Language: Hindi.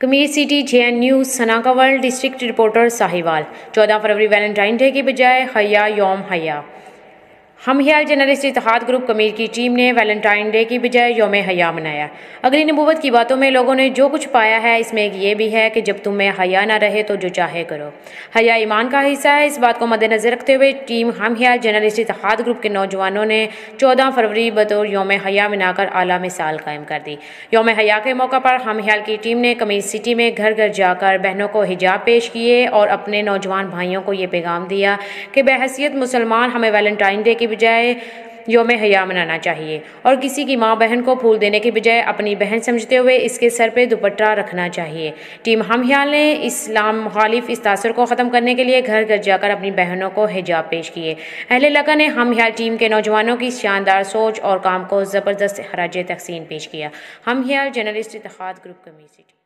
कमीर सिटी JNU सना का वर्ल्ड डिस्ट्रिक्ट रिपोर्टर साहिवाल। 14 फरवरी वैलेंटाइन डे की बजाय हया यौम हया। हम ख्याल जर्नलिस्ट इत्तेहाद ग्रुप कमीर की टीम ने वैलेंटाइन डे की बजाय यौम हया मनाया। अगली नबूवत की बातों में लोगों ने जो कुछ पाया है, इसमें एक ये भी है कि जब तुम्हें हया ना रहे तो जो चाहे करो। हया ईमान का हिस्सा है। इस बात को मद्देनजर रखते हुए टीम हम ख्याल जर्नलिस्ट इत्तेहाद ग्रुप के नौजवानों ने 14 फरवरी बतौर यौम हया मनाकर आला मिसाल कायम कर दी। यौम हया के मौका पर हम ख्याल की टीम ने कमीर सिटी में घर घर जाकर बहनों को हिजाब पेश किए और अपने नौजवान भाइयों को ये पैगाम दिया कि बहैसियत मुसलमान हमें वैलेंटाइन डे की बजाय यौम हया मनाना चाहिए और किसी की माँ बहन को फूल देने की बजाय अपनी बहन समझते हुए इसके सर पे दुपट्टा रखना चाहिए। टीम हम ख्याल ने इस्लाम मुखालिफ इस तासर को ख़त्म करने के लिए घर घर जाकर अपनी बहनों को हिजाब पेश किए। अहले इलाका ने हम ख्याल टीम के नौजवानों की शानदार सोच और काम को ज़बरदस्त खराज तहसीन पेश किया। हम ख्याल जर्नलिस्ट इत्तेहाद ग्रुप कमीर सिटी।